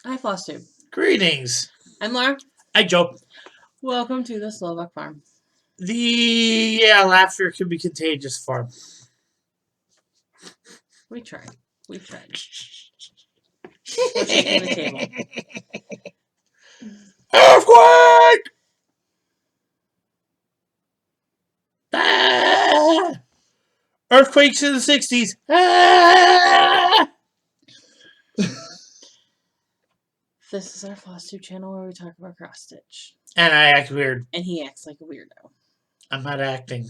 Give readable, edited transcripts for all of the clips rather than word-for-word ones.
Hi, Flosstube. Greetings. I'm Laura. Hi, Joe. Welcome to the Slovak Farm. Laughter can be contagious farm. We tried. Pushing through the table. Earthquake! Ah! Earthquakes in the 60s. Ah! This is our Flosstube channel where we talk about cross stitch. And I act weird. And he acts like a weirdo. I'm not acting.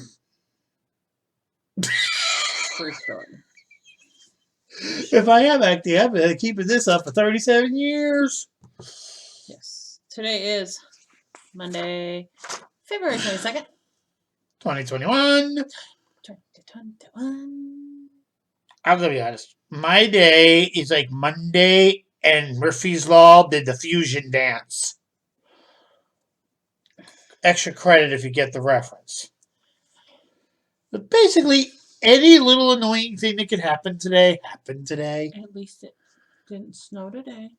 True story. If I am acting, I've been keeping this up for 37 years. Yes. Today is Monday, February 22nd. 2021. 2021. I'm going to be honest. My day is like Monday and Murphy's Law did the fusion dance. Extra credit if you get the reference. But basically, any little annoying thing that could happen today happened today. At least it didn't snow today.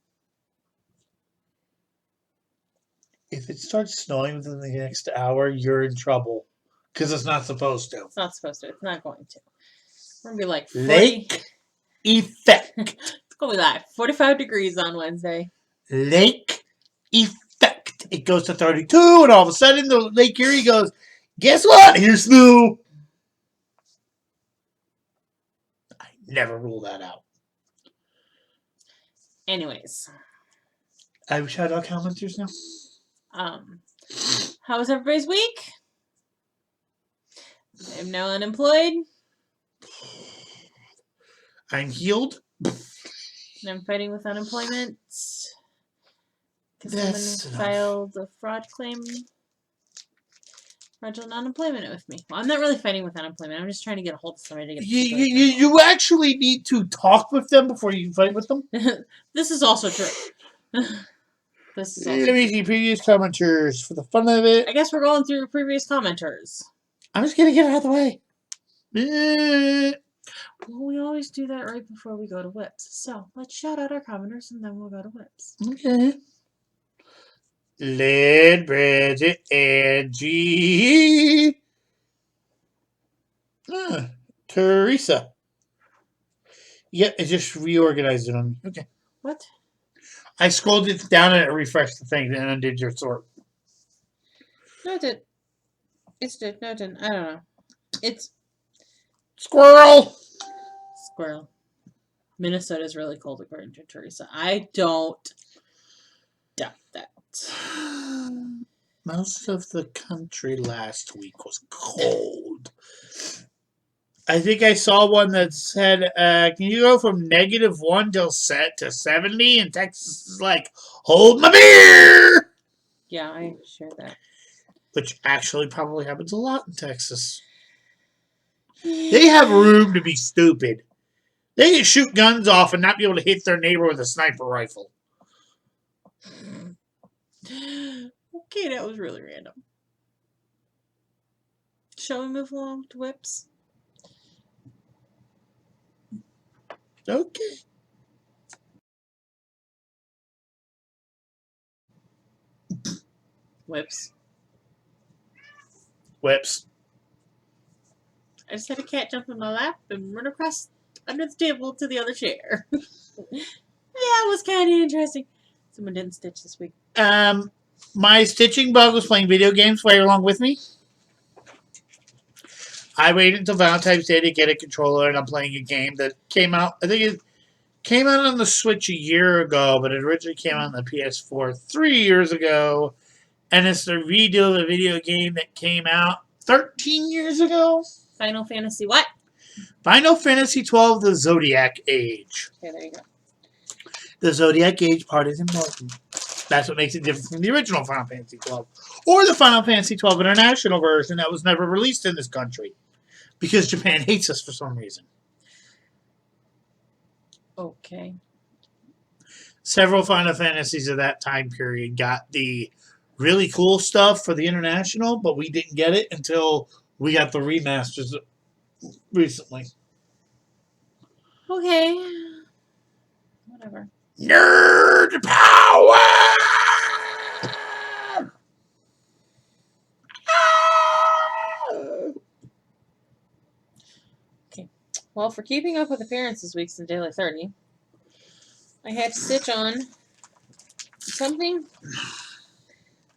If it starts snowing within the next hour, you're in trouble. Because it's not supposed to. It's not supposed to. It's not going to. We're going to be like 40. Lake effect. It's going to be like 45 degrees on Wednesday. Lake effect. It goes to 32, and all of a sudden the Lake Erie goes, guess what? Here's snow. I never rule that out. Anyways. I have shout out commenters now. How was everybody's week? I'm now unemployed. I'm healed. And I'm fighting with unemployment. Because someone filed a fraud claim. Fraudulent unemployment with me. Well, I'm not really fighting with unemployment. I'm just trying to get a hold of somebody to get you actually need to talk with them before you fight with them? This is also true. This is also Let me see previous commenters for the fun of it. I guess we're going through previous commenters. I'm just going to get it out of the way. Well, we always do that right before we go to whips. So let's shout out our commenters and then we'll go to whips. Okay. Led, Bridget, Angie. Teresa. Yep, it just reorganized it on me. Okay. What? I scrolled it down and it refreshed the thing and undid your sort. No, it did. It did. No, it didn't. I don't know. It's Squirrel. Minnesota's really cold, according to Teresa. I don't doubt that. Most of the country last week was cold. I think I saw one that said, can you go from -1 till set to 70? And Texas is like, hold my beer! Yeah, I shared that. Which actually probably happens a lot in Texas. They have room to be stupid. They can shoot guns off and not be able to hit their neighbor with a sniper rifle. Okay, that was really random. Shall we move along to whips? Okay. Whips. I just had a cat jump in my lap and run across under the table to the other chair. Yeah, it was kind of interesting. Someone didn't stitch this week. My stitching bug was playing video games right along with me. I waited until Valentine's Day to get a controller, and I'm playing a game that came out. I think it came out on the Switch a year ago, but it originally came out on the PS4 3 years ago. And it's the redo of a video game that came out 13 years ago. Final Fantasy what? Final Fantasy 12, the Zodiac Age. Okay, there you go. The Zodiac Age part is important. That's what makes it different from the original Final Fantasy 12. Or the Final Fantasy 12 International version that was never released in this country. Because Japan hates us for some reason. Okay. Several Final Fantasies of that time period got the really cool stuff for the International, but we didn't get it until we got the remasters recently. Okay. Whatever. Nerd power! Okay. Well, for keeping up with appearances weeks in Daily 30, I had to stitch on something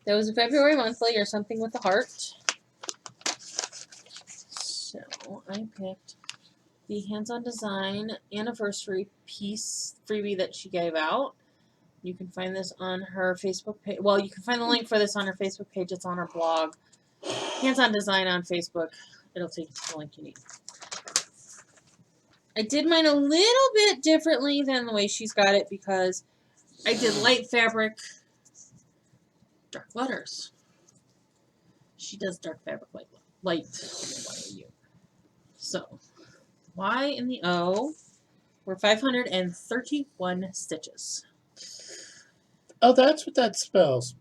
that was a February monthly or something with a heart. So I picked the Hands-On Design anniversary piece freebie that she gave out. You can find this on her Facebook page. Well, you can find the link for this on her Facebook page. It's on her blog. Hands-On Design on Facebook. It'll take you to the link you need. I did mine a little bit differently than the way she's got it because I did light fabric, dark letters. She does dark fabric, light YOU. So, Y and the O were 531 stitches. Oh, that's what that spells.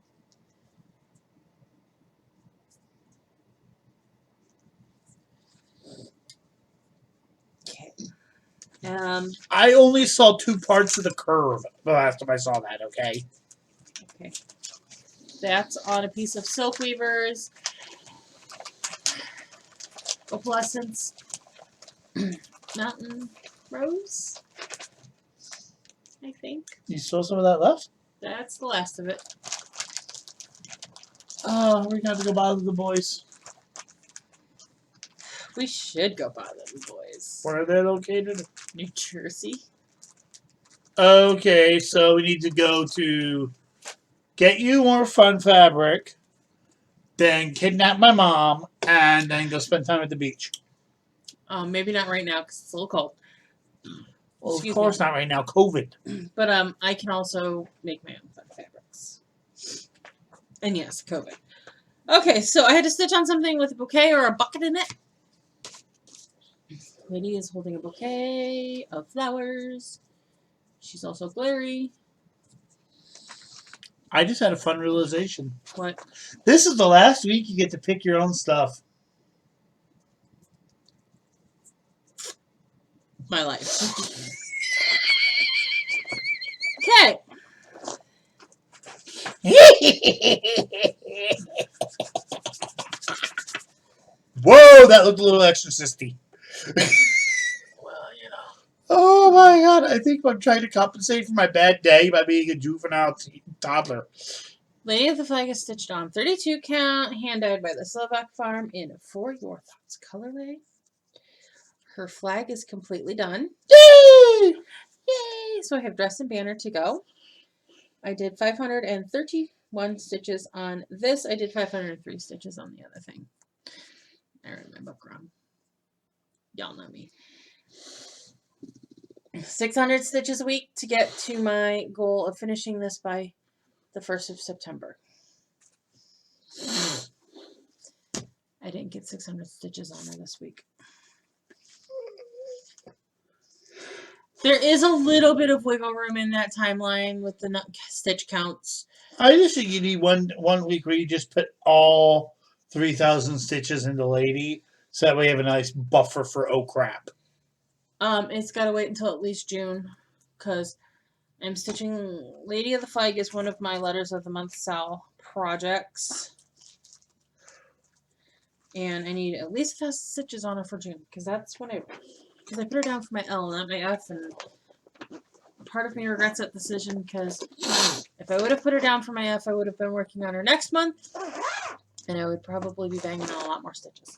Okay. I only saw 2 parts of the curve the last time I saw that, okay? Okay. That's on a piece of Silk Weavers Opalescence Mountain Rose, I think. You saw some of that left? That's the last of it. Oh, we're going to have to go bother the boys. We should go bother the boys. Where are they located? New Jersey. Okay, so we need to go to get you more fun fabric, then kidnap my mom, and then go spend time at the beach. Maybe not right now because it's a little cold. Well, Excuse of course me. not right now. COVID. But I can also make my own fun fabrics. And yes, COVID. Okay, so I had to stitch on something with a bouquet or a bucket in it. Lady is holding a bouquet of flowers. She's also glary. I just had a fun realization. What? This is the last week you get to pick your own stuff. My life. Okay. Whoa, that looked a little exorcisty. Well, you know. Oh my god, I think I'm trying to compensate for my bad day by being a juvenile toddler. Lady of the Flag is stitched on 32 count, hand dyed by the Slovak Farm in For Your Thoughts colorway. Her flag is completely done. Yay! Yay! So I have dress and banner to go. I did 531 stitches on this. I did 503 stitches on the other thing. I read my book wrong. Y'all know me. 600 stitches a week to get to my goal of finishing this by the 1st of September. I didn't get 600 stitches on her this week. There is a little bit of wiggle room in that timeline with the stitch counts. I just think you need one week where you just put all 3,000 stitches into Lady, so that way you have a nice buffer for oh crap. It's got to wait until at least June, because I'm stitching Lady of the Flag is one of my Letters of the Month Sal projects. And I need at least 1,000 stitches on her for June, because that's when because I put her down for my L, not my F, and part of me regrets that decision, because if I would have put her down for my F, I would have been working on her next month, and I would probably be banging on a lot more stitches.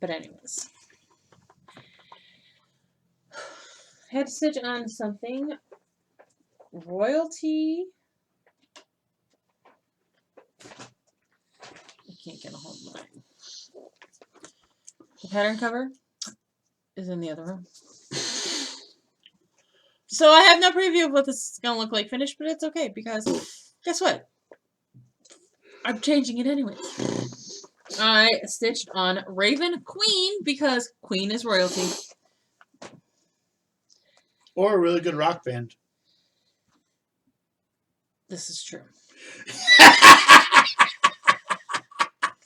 But anyways. I had to stitch on something. Royalty. I can't get a hold of mine. The pattern cover is in the other room. So I have no preview of what this is going to look like finished, but it's okay because guess what? I'm changing it anyway. I stitched on Raven Queen because Queen is royalty. Or a really good rock band. This is true.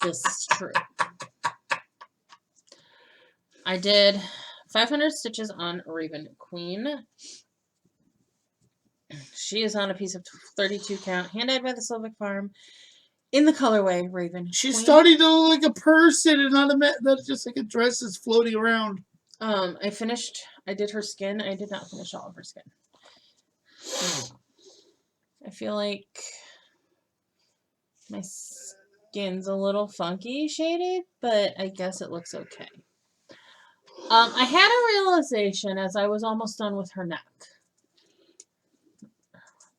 This is true. I did 500 stitches on Raven Queen. She is on a piece of 32 count, hand-dyed by the Slovak Farm, in the colorway Raven. She's Queen. starting to look like a person and not just like a dress that's floating around. I did her skin. I did not finish all of her skin. I feel like my skin's a little funky shaded, but I guess it looks okay. I had a realization as I was almost done with her neck.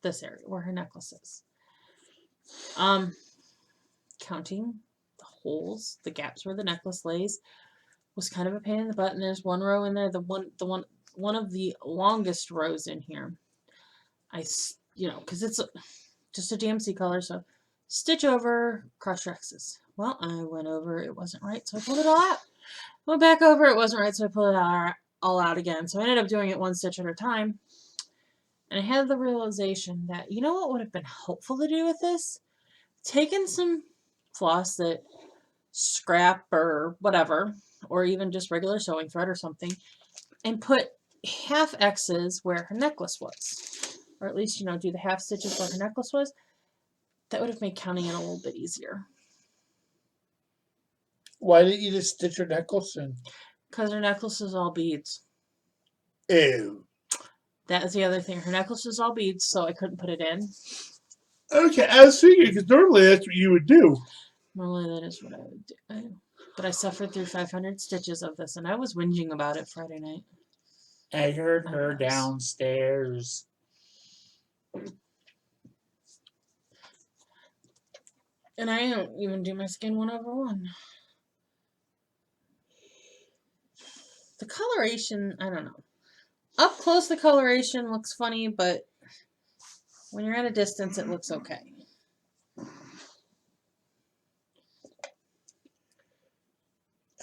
This area where her necklace is. Counting the holes, the gaps where the necklace lays, was kind of a pain in the butt. And there's one row in there, one of the longest rows in here. Because it's just a DMC color, so stitch over, cross your X's. Well, I went over, it wasn't right, so I pulled it all out. Went back over, it wasn't right, so I pulled it all out again. So I ended up doing it one stitch at a time. And I had the realization that, you know what would have been helpful to do with this? Taking some floss that scrap or whatever, or even just regular sewing thread or something, and put half X's where her necklace was. Or at least, do the half stitches where her necklace was. That would have made counting it a little bit easier. Why didn't you just stitch her necklace in? Because her necklace is all beads. Ew. That is the other thing. Her necklace is all beads, so I couldn't put it in. Okay, I was figuring, because normally that's what you would do. Normally that is what I would do. But I suffered through 500 stitches of this, and I was whinging about it Friday night. I heard her downstairs. And I don't even do my skin 1/1. The coloration, I don't know. Up close, the coloration looks funny, but when you're at a distance, it looks okay.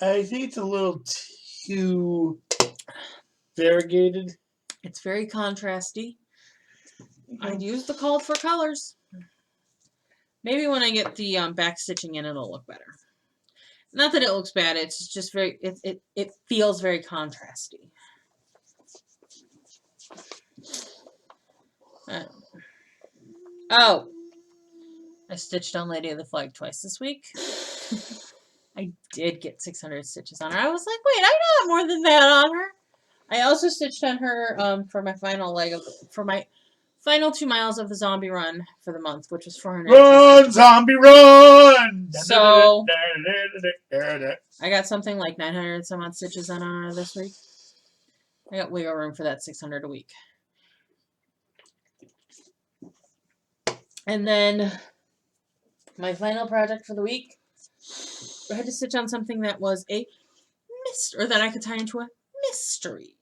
I think it's a little too variegated. It's very contrasty. I'd use the called for colors. Maybe when I get the back stitching in, it'll look better. Not that it looks bad. It's just very. It feels very contrasty. Oh, I stitched on Lady of the Flag twice this week. I did get 600 stitches on her. I was like, wait, I got more than that on her. I also stitched on her for my final final 2 miles of the zombie run for the month, which was 400. Run, zombie, run! So I got something like 900 and some odd stitches on her this week. I got wiggle room for that 600 a week. And then my final project for the week, I had to stitch on something that was a mystery, or that I could tie into a mystery.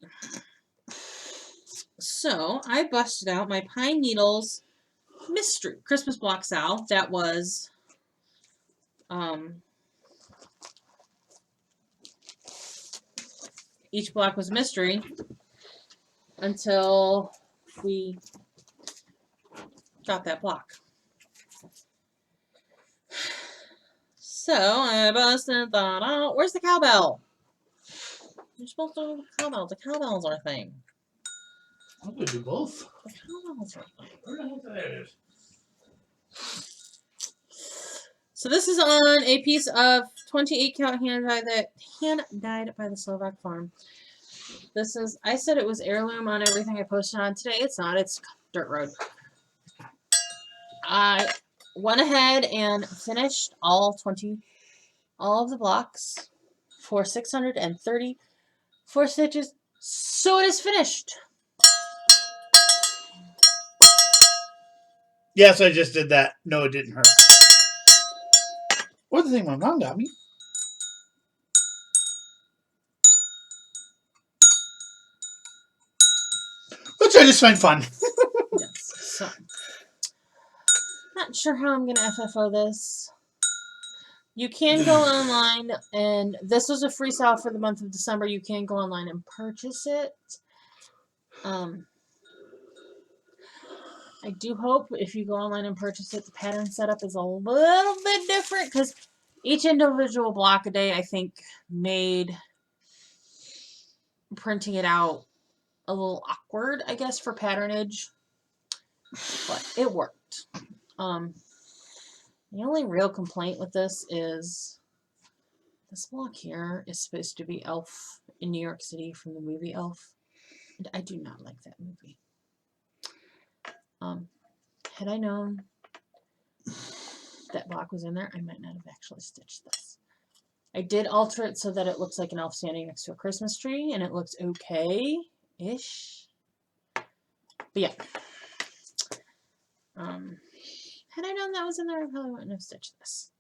So I busted out my Pine Needles mystery Christmas block Sal. That was each block was mystery until we got that block. So I busted that out. Where's the cowbell? You're supposed to do the cowbell. The cowbells are a thing. I'm going to do both. The cowbells are a thing. Where the hell that is? So this is on a piece of 28 count hand dyed by the Slovak Farm. This is, I said it was heirloom on everything I posted on today. It's not. It's dirt road. I went ahead and finished all of the blocks for 634 stitches. So it is finished. Yes, I just did that. No, it didn't hurt. Or the thing my mom got me. Which I just find fun. Yes. So, not sure how I'm going to FFO this. You can go online, and this was a free sale for the month of December. You can go online and purchase it. I do hope if you go online and purchase it, the pattern setup is a little bit different, because each individual block a day, I think, made printing it out a little awkward, I guess, for patternage. but it worked. The only real complaint with this is this block here is supposed to be Elf in New York City from the movie Elf, and I do not like that movie. Had I known that block was in there, I might not have actually stitched this. I did alter it so that it looks like an elf standing next to a Christmas tree, and it looks okay-ish. But yeah. Had I known that was in there, I probably wouldn't have stitched this.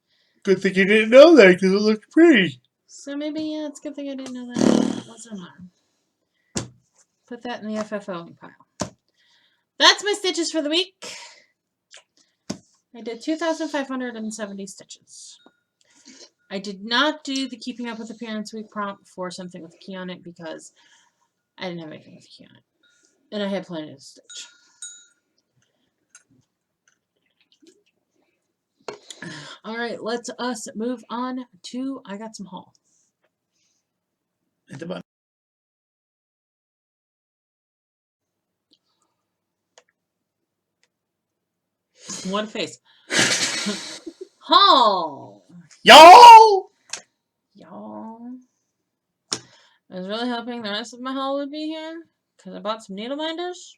Good thing you didn't know that because it looked pretty. So maybe, yeah, it's a good thing I didn't know that was in there. Put that in the FFOing pile. That's my stitches for the week. I did 2,570 stitches. I did not do the Keeping Up with Appearance Week prompt for something with a key on it because I didn't have anything with a key on it. And I had plenty to stitch. Alright, let's us move on to I got some haul. Hit the button. What a face. Haul! Y'all! I was really hoping the rest of my haul would be here because I bought some needle binders.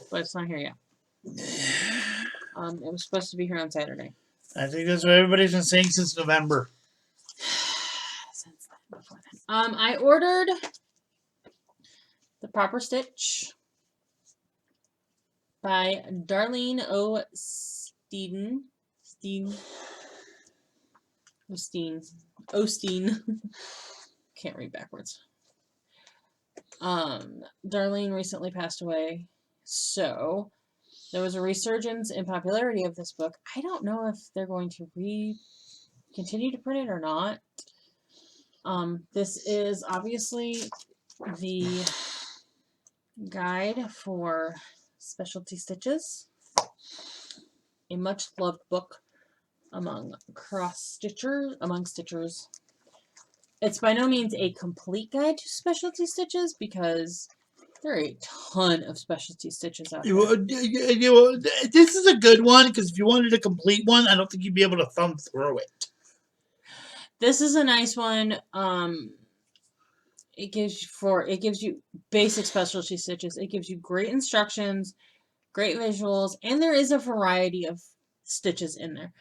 But it's not here yet. It was supposed to be here on Saturday. I think that's what everybody's been saying since November. Since then, before then. I ordered The Proper Stitch by Darlene Osteen. Can't read backwards. Darlene recently passed away, so there was a resurgence in popularity of this book. I don't know if they're going to continue to print it or not. This is obviously the guide for specialty stitches, a much loved book among stitchers. It's by no means a complete guide to specialty stitches because there are a ton of specialty stitches out there. This is a good one because if you wanted a complete one, I don't think you'd be able to thumb through it. This is a nice one. It gives you basic specialty stitches. It gives you great instructions, great visuals, and there is a variety of stitches in there.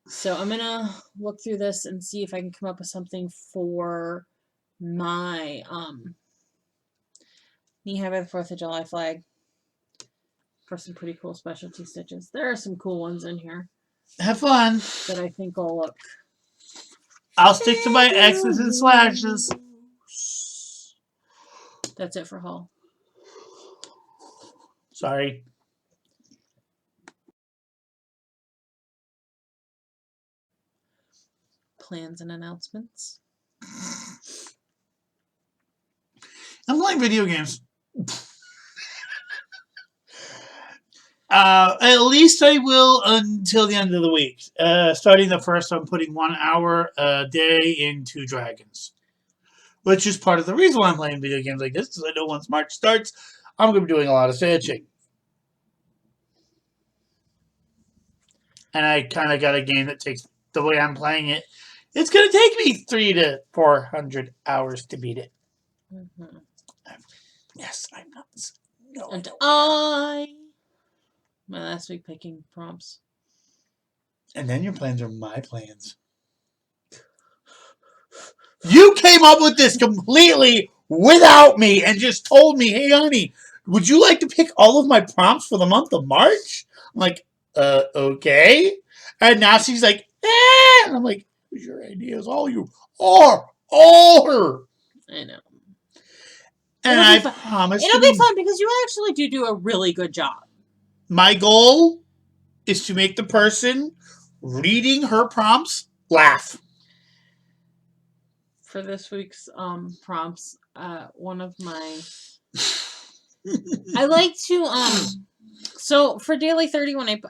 So I'm gonna look through this and see if I can come up with something for my knee high by the 4th of July flag for some pretty cool specialty stitches. There are some cool ones in here. Have fun. That I think will look. I'll stick to my X's and slashes. That's it for haul. Sorry. Plans and announcements. I'm playing video games. At least I will until the end of the week. Starting the 1st, I'm putting 1 hour a day into Dragons. Which is part of the reason why I'm playing video games like this, because I know once March starts, I'm going to be doing a lot of stitching. And I kind of got a game that takes, the way I'm playing it, it's going to take me 300 to 400 hours to beat it. Mm-hmm. Yes, I'm not. No, and my last week picking prompts. And then your plans are my plans. You came up with this completely without me and just told me, hey, honey, would you like to pick all of my prompts for the month of March? I'm like, okay. And now she's like, eh. And I'm like, it was your ideas. All you are. All her. I know. And I promise it'll be fun because you actually do a really good job. My goal is to make the person reading her prompts laugh. For this week's prompts, one of my I like to so for Daily 30 when I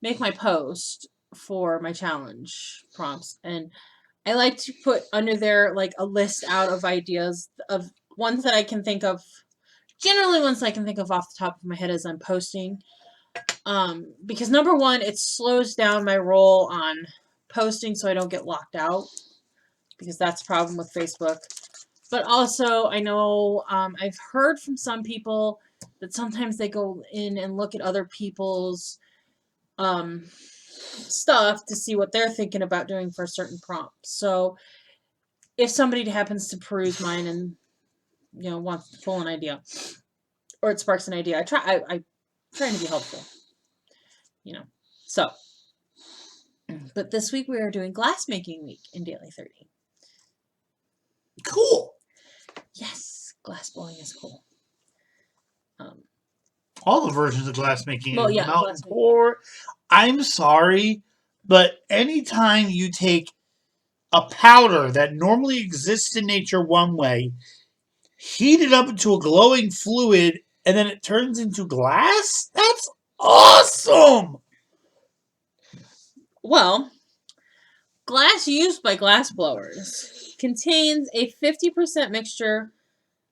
make my post for my challenge prompts, and I like to put under there like a list out of ideas of ones that I can think of generally ones I can think of off the top of my head as I'm posting. Because number one, it slows down my roll on posting so I don't get locked out. Because that's a problem with Facebook. But also, I know I've heard from some people that sometimes they go in and look at other people's stuff to see what they're thinking about doing for a certain prompt. So if somebody happens to peruse mine and wants to pull an idea, or it sparks an idea, I trying to be helpful. So. But this week we are doing glass making week in Daily 30. Cool. Yes, glass blowing is cool. All the versions of glass making. Well, yeah, melt and pour. I'm sorry, but anytime you take a powder that normally exists in nature one way, heat it up into a glowing fluid, and then it turns into glass, that's awesome! Well, glass used by glass blowers contains a 50% mixture,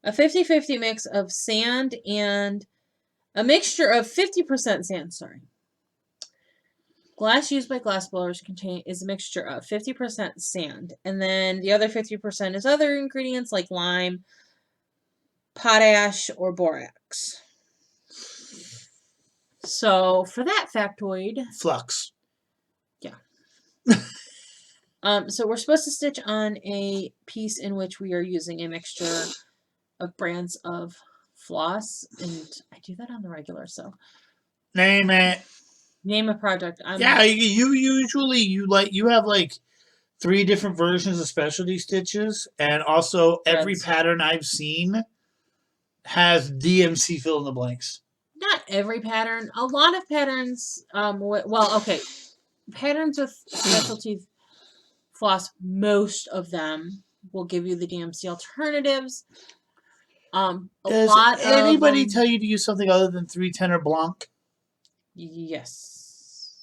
a 50-50 mix of sand and a mixture of 50% sand, Glass used by glass blowers is a mixture of 50% sand, and then the other 50% is other ingredients like lime, potash, or borax. So for that factoid, flux. Yeah. So we're supposed to stitch on a piece in which we are using a mixture of brands of floss, and I do that on the regular. So name it. Name a project. Yeah, you have like 3 different versions of specialty stitches, and also every pattern I've seen has DMC fill in the blanks. Not every pattern. A lot of patterns. Patterns with specialty floss. Most of them will give you the DMC alternatives. Does anybody tell you to use something other than 310 or Blanc? Yes.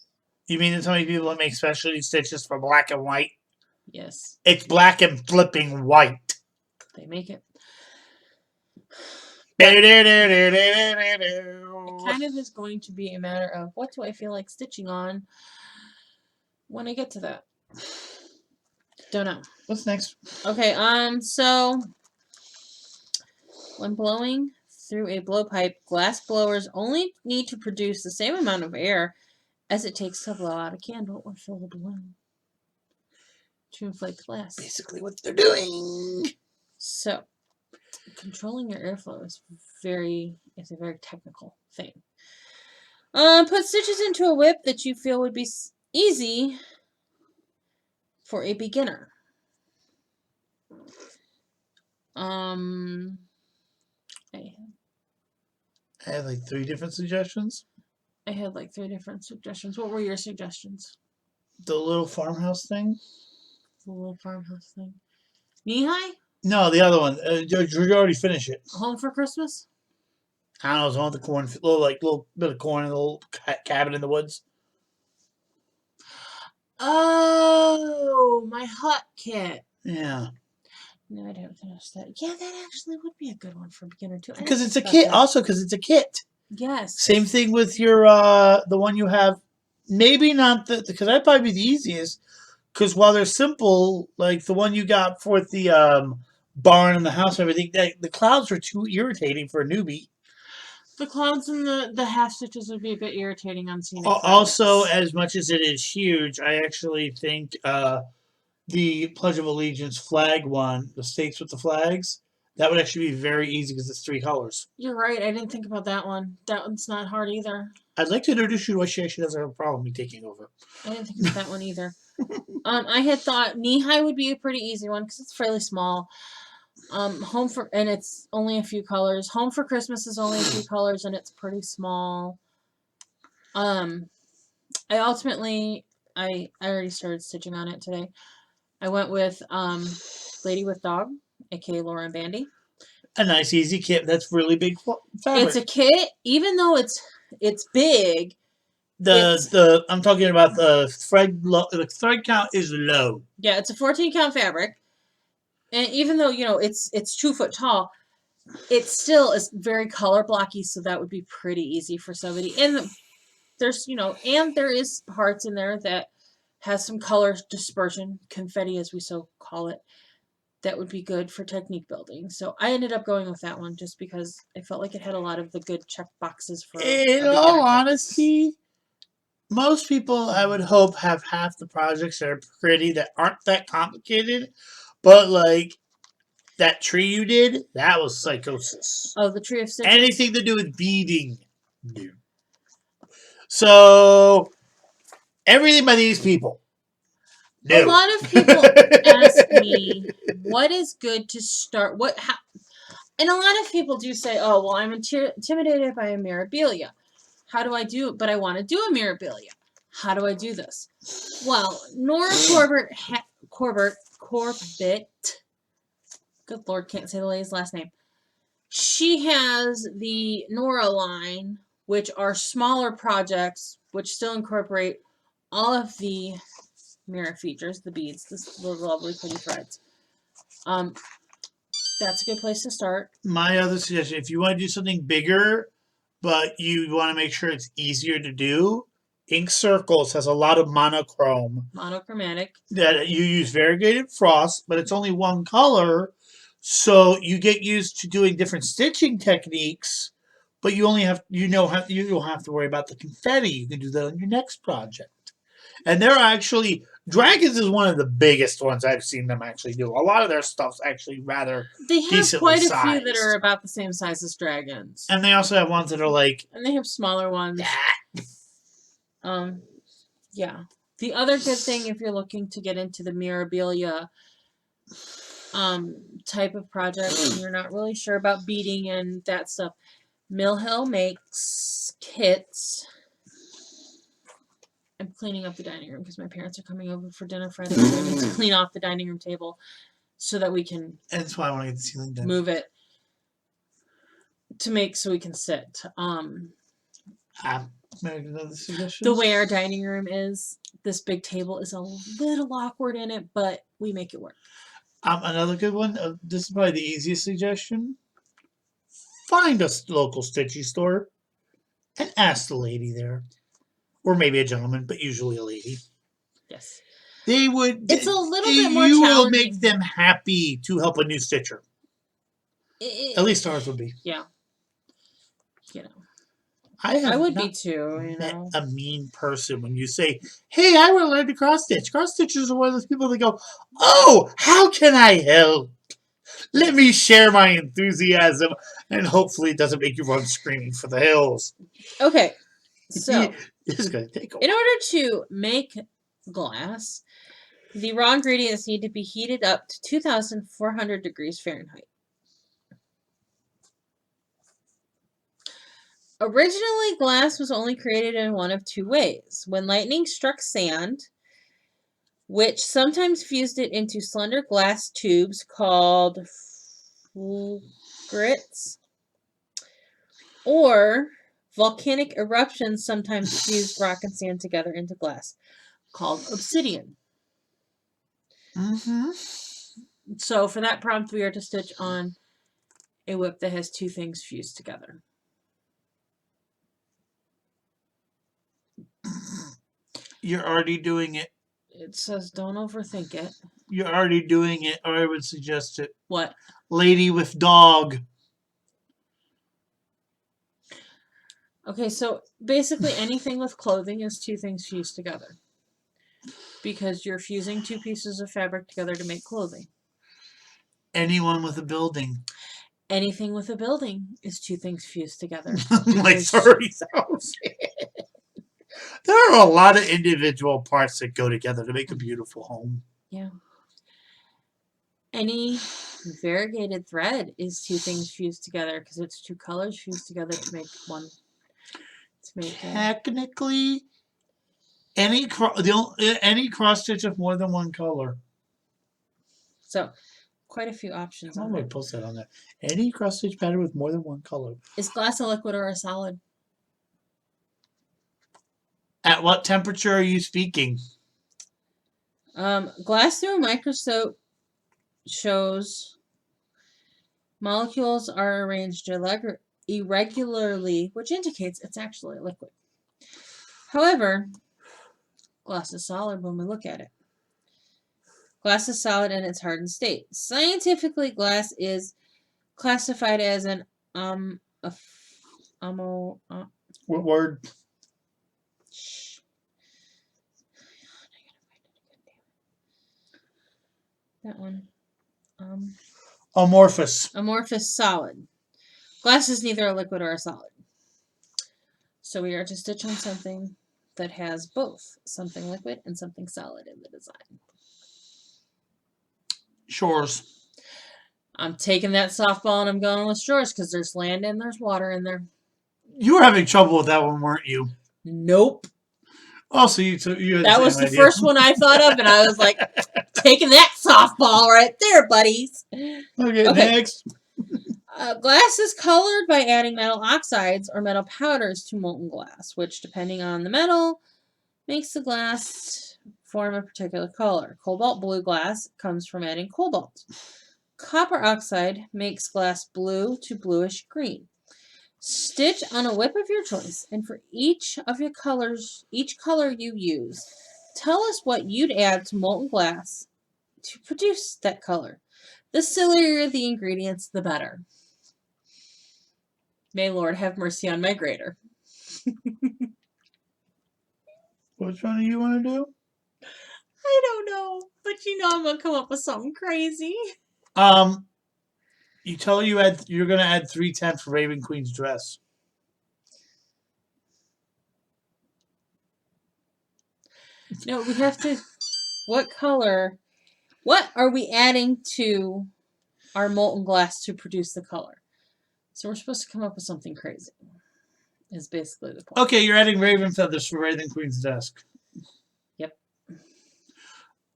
You mean there's so many people that make specialty stitches for black and white? Yes. It's black and flipping white. They make it. It kind of is going to be a matter of what do I feel like stitching on when I get to that. Don't know. What's next? Okay, so when blowing through a blowpipe, glass blowers only need to produce the same amount of air as it takes to blow out a candle or fill a balloon to inflate the glass. Basically what they're doing. So, controlling your airflow is a very technical thing. Put stitches into a whip that you feel would be easy for a beginner. I had like 3 different suggestions. I had like 3 different suggestions. What were your suggestions? The little farmhouse thing. The little farmhouse thing. Knee-high? No, the other one. You already finished it. Home for Christmas? I don't know. It was one with the corn, little bit of corn and a little cabin in the woods. Oh, my hut kit. Yeah. No, I didn't finish that. Yeah, that actually would be a good one for beginner too. Because it's a kit. That. Also, because it's a kit. Yes. Same thing with your the one you have. Maybe not because that'd probably be the easiest. Because while they're simple, like the one you got for the barn and the house and everything, the clouds are too irritating for a newbie. The clouds and the half stitches would be a bit irritating on scenic. Also, as much as it is huge, I actually think the Pledge of Allegiance flag one, the states with the flags, that would actually be very easy because it's 3 colors. You're right. I didn't think about that one. That one's not hard either. I'd like to introduce you to why she actually doesn't have a problem with me taking over. I didn't think about that one either. I had thought knee-high would be a pretty easy one because it's fairly small. And it's only a few colors. Home for Christmas is only a few colors and it's pretty small. I already started stitching on it today. I went with Lady with Dog, aka Laura and Bandy. A nice easy kit. That's really big fabric. It's a kit, even though it's big. I'm talking about the thread. The thread count is low. Yeah, it's a 14 count fabric, and even though it's 2 foot tall, it still is very color blocky, so that would be pretty easy for somebody. And there's, and there is parts in there that has some color dispersion, confetti as we so call it, that would be good for technique building. So I ended up going with that one just because I felt like it had a lot of the good check boxes for In a all beginner kit. honesty, most people, I would hope, have half the projects that are pretty, that aren't that complicated. But, like, that tree you did, that was psychosis. Oh, the Tree of Stitches? Anything to do with beading. No. So, everything by these people. No. A lot of people ask me, what is good to start? And a lot of people do say, oh, well, I'm intimidated by a mirabilia. How do I do it? But I want to do a mirabilia. How do I do this? Well, Nora Corbett, good Lord, can't say the lady's last name. She has the Nora line, which are smaller projects, which still incorporate all of the mirror features, the beads, the lovely pretty threads. That's a good place to start. My other suggestion, if you want to do something bigger, but you want to make sure it's easier to do, Ink Circles has a lot of Monochromatic. that you use variegated frost, but it's only one color, so you get used to doing different stitching techniques, but you don't have to worry about the confetti. You can do that on your next project. And they're actually, Dragons is one of the biggest ones I've seen them actually do. A lot of their stuff's actually rather They have decently quite a sized. few that are about the same size as Dragons. And they also have ones that are like, and they have smaller ones. Yeah. The other good thing, if you're looking to get into the mirabilia type of project and you're not really sure about beading and that stuff, Mill Hill makes kits. I'm cleaning up the dining room because my parents are coming over for dinner Friday. So I need to clean off the dining room table so that we can and that's why I want to get the ceiling done. move it so we can sit. Another suggestion? The way our dining room is, this big table is a little awkward in it, but we make it work. Another good one. This is probably the easiest suggestion. Find a local stitchy store and ask the lady there, or maybe a gentleman, but usually a lady. Yes, they would. It's a little bit more You challenging. will make them happy to help a new stitcher. At least ours would be. Yeah. I would be too. Met a mean person when you say, "Hey, I want to learn to cross stitch." Cross stitchers are one of those people that go, "Oh, how can I help? Let me share my enthusiasm," and hopefully it doesn't make you run screaming for the hills. Okay, so this is gonna take a while. In order to make glass, the raw ingredients need to be heated up to 2,400 degrees Fahrenheit. Originally, glass was only created in one of two ways. When lightning struck sand, which sometimes fused it into slender glass tubes called grits, or volcanic eruptions sometimes fused rock and sand together into glass, called obsidian. Mm-hmm. So for that prompt, we are to stitch on a whip that has two things fused together. You're already doing it. It says don't overthink it. You're already doing it, or I would suggest it. What? Lady with dog. Okay, so basically anything with clothing is two things fused together. Because you're fusing two pieces of fabric together to make clothing. Anyone with a building. Anything with a building is two things fused together. Like 30,000. There are a lot of individual parts that go together to make a beautiful home. Yeah. Any variegated thread is two things fused together because it's two colors fused together to make one. Technically, any cross stitch of more than one color. So, quite a few options. I'm going to post that on there. Any cross stitch pattern with more than one color. Is glass a liquid or a solid? At what temperature are you speaking? Glass through a microscope shows Molecules are arranged irregularly, which indicates it's actually a liquid. However, glass is solid when we look at it. Glass is solid in its hardened state. Scientifically, glass is classified as an What word? That one. Amorphous. Amorphous solid. Glass is neither a liquid or a solid. So we are to stitch on something that has both something liquid and something solid in the design. Shores. I'm taking that softball and I'm going with shores because there's land and there's water in there. You were having trouble with that one, weren't you? Nope. Oh, so you had that was the first one I thought of, and I was like, taking that softball right there, buddies. Okay. Next. Glass is colored by adding metal oxides or metal powders to molten glass, which, depending on the metal, makes the glass form a particular color. Cobalt blue glass comes from adding cobalt. Copper oxide makes glass blue to bluish green. Stitch on a whip of your choice, and for each color you use, tell us what you'd add to molten glass to produce that color. The sillier the ingredients, the better. May Lord have mercy on my grader. Which one do you want to do? I don't know, but I'm gonna come up with something crazy. You tell you're gonna add 310 for Raven Queen's dress. No, we have to. What color? What are we adding to our molten glass to produce the color? So we're supposed to come up with something crazy. Is basically the point. Okay, you're adding raven feathers for Raven Queen's desk. Yep.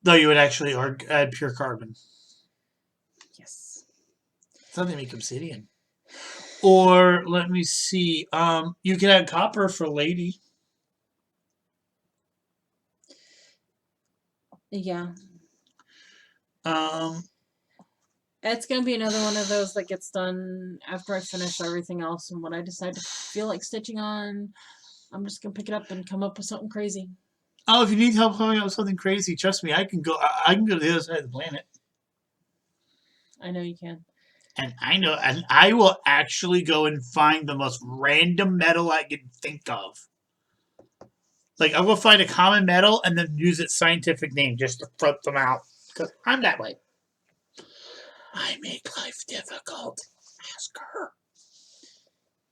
Though you would actually add pure carbon. Yes. So they make obsidian. Or let me see. You can add copper for lady. Yeah. It's gonna be another one of those that gets done after I finish everything else, and when I decide to feel like stitching on, I'm just gonna pick it up and come up with something crazy. Oh, if you need help coming up with something crazy, trust me, I can go. I can go to the other side of the planet. I know you can. And I will actually go and find the most random metal I can think of. Like, I'll go find a common metal and then use its scientific name just to flip them out. Because I'm that way. I make life difficult. Ask her.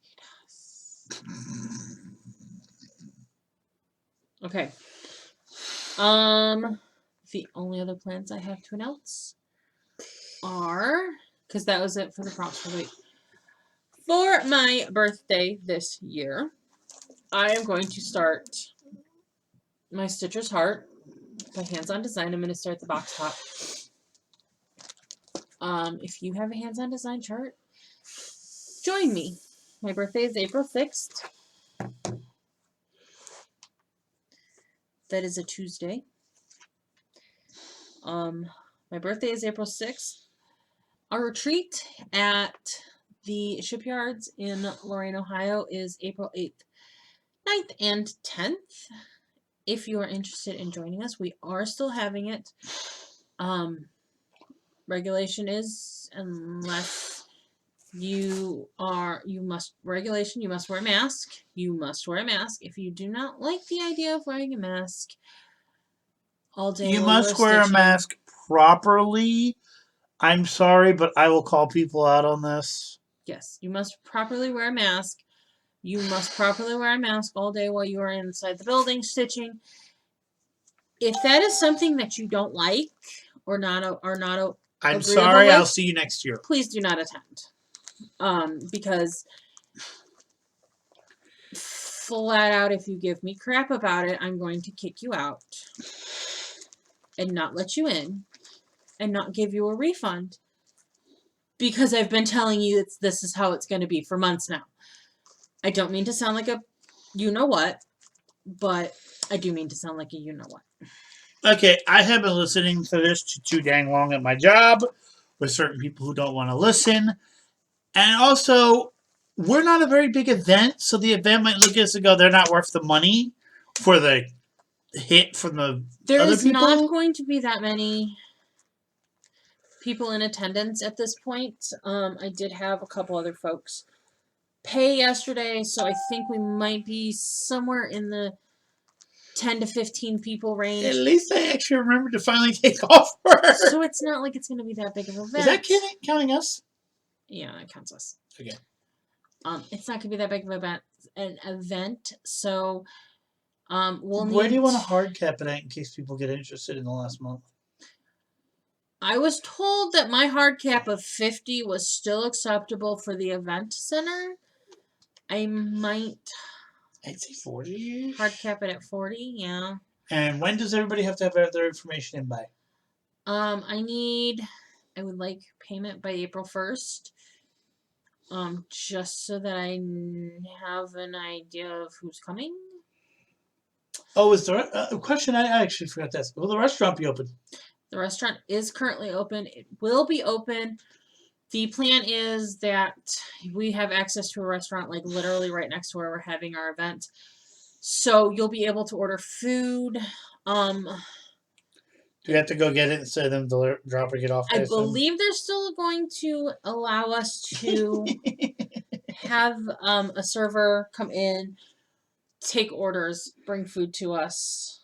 He does. Okay. The only other plans I have to announce are, because that was it for the prompts for the week. For my birthday this year, I am going to start my Stitcher's Heart by Hands-On Design. I'm going to start the box top. If you have a hands-on design chart, join me. My birthday is April 6th. That is a Tuesday. My birthday is April 6th. Our retreat at the shipyards in Lorain, Ohio is April 8th, 9th, and 10th. If you are interested in joining us, we are still having it. Regulation is, unless you must wear a mask. You must wear a mask. If you do not like the idea of wearing a mask all day, you must wear a mask properly. I'm sorry, but I will call people out on this. Yes, you must properly wear a mask. You must properly wear a mask all day while you are inside the building stitching. If that is something that you don't like or not I'm sorry, with, I'll see you next year. Please do not attend. Because flat out, if you give me crap about it, I'm going to kick you out and not let you in and not give you a refund, because I've been telling you this is how it's going to be for months now. I don't mean to sound like a you-know-what, but I do mean to sound like a you-know-what. Okay, I have been listening to this too dang long at my job with certain people who don't want to listen. And also, we're not a very big event, so the event might look at us and go, they're not worth the money for the hit from the There other is people. not going to be that many people in attendance at this point. I did have a couple other folks pay yesterday, so I think we might be somewhere in the 10 to 15 people range. At least I actually remembered to finally take off work. So it's not like it's going to be that big of an event. Is that counting us? Yeah, it counts us. Okay. It's not going to be that big of an event, so we'll need... Where do you want to hard cap it at in case people get interested in the last month? I was told that my hard cap of 50 was still acceptable for the event center. I might... I'd say 40. Hard cap it at 40, yeah. And when does everybody have to have their information in by? I would like payment by April 1st. Just so that I have an idea of who's coming. Oh, is there a question? I actually forgot to ask. Will the restaurant be open? The restaurant is currently open. It will be open. The plan is that we have access to a restaurant like literally right next to where we're having our event. So you'll be able to order food. Do you have to go get it instead of them dropping it off? I believe they're still going to allow us to have a server come in, take orders, bring food to us.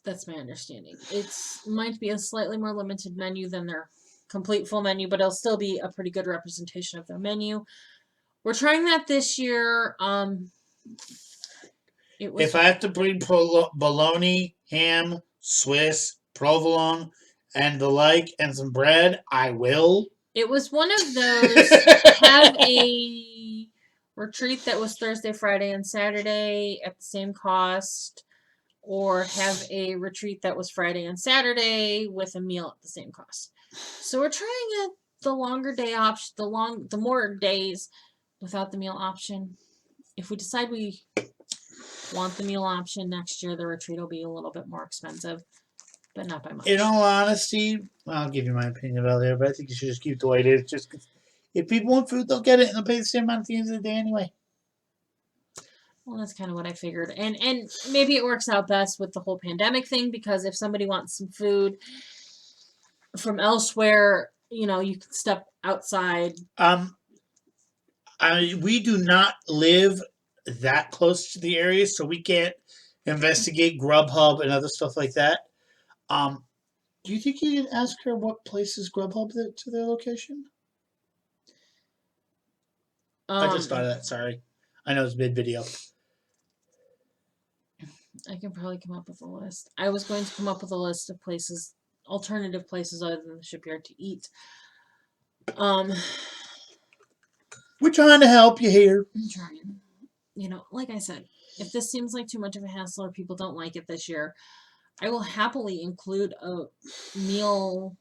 That's my understanding. It might be a slightly more limited menu than their complete full menu, but it'll still be a pretty good representation of their menu. We're trying that this year. If I have to bring bologna, ham, Swiss, provolone, and the like, and some bread, I will. It was one of those have a retreat that was Thursday, Friday, and Saturday at the same cost, or have a retreat that was Friday and Saturday with a meal at the same cost. So we're trying the longer day option, the more days without the meal option. If we decide we want the meal option next year, the retreat will be a little bit more expensive, but not by much. In all honesty, I'll give you my opinion about it, but I think you should just keep it the way it is. Just if people want food, they'll get it, and they'll pay the same amount at the end of the day anyway. Well, that's kind of what I figured. And maybe it works out best with the whole pandemic thing, because if somebody wants some food from elsewhere, you can step outside. We do not live that close to the area, so we can't investigate Grubhub and other stuff like that. Do you think you can ask her what place is Grubhub to their location? I just thought of that. Sorry. I know it's mid-video. I can probably come up with a list. I was going to come up with a list of places, alternative places other than the shipyard to eat. We're trying to help you here. I'm trying. Like I said, if this seems like too much of a hassle or people don't like it this year, I will happily include a meal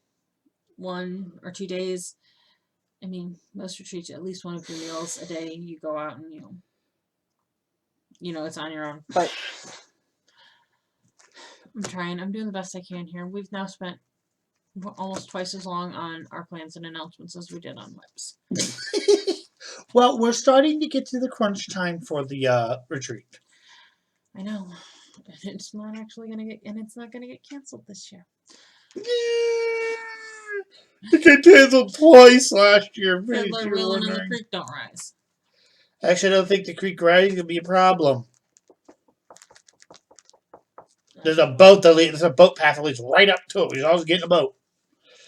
1 or 2 days. I mean, most retreats, at least one of your meals a day, you go out and, it's on your own. But I'm trying. I'm doing the best I can here. We've now spent almost twice as long on our plans and announcements as we did on WIPs. Well, we're starting to get to the crunch time for the retreat. I know. It's not actually going to get, and it's not going to get canceled this year. It got canceled twice last year. Fiddler wheeling and the creek don't rise. Actually, I don't think the creek rising is going to be a problem. There's a boat there's a boat path that leads right up to it. We should always get in a boat.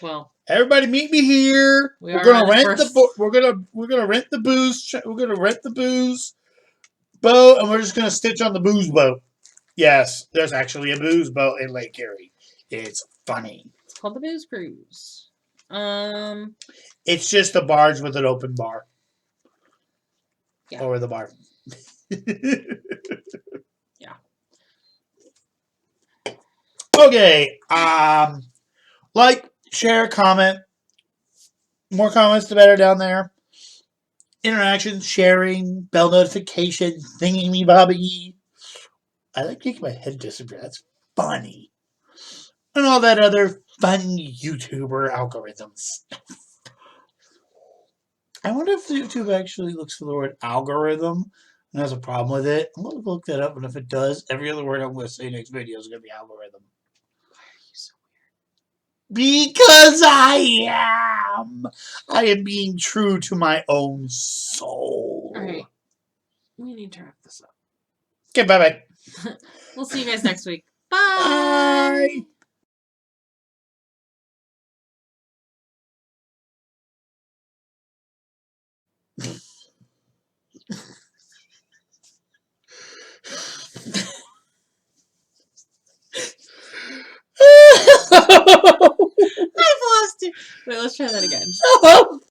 Well, everybody meet me here. We're gonna rent we're gonna rent the booze. We're gonna rent the booze boat, and we're just gonna stitch on the booze boat. Yes, there's actually a booze boat in Lake Erie. It's funny. It's called the Booze Cruise. It's just a barge with an open bar. Yeah. Over the bar. Yeah. Okay. Like, share, comment. More comments, the better down there. Interactions, sharing, bell notifications, thingy me bobby. I like making my head disappear. That's funny. And all that other fun YouTuber algorithms. I wonder if YouTube actually looks for the word algorithm and has a problem with it. I'm going to look that up, and if it does, every other word I'm going to say next video is going to be algorithm. Why are you so Because I am. I am being true to my own soul. weird? All right. We need to wrap this up. Okay, bye-bye. We'll see you guys next week. Bye. Bye. I've lost it. Wait, let's try that again.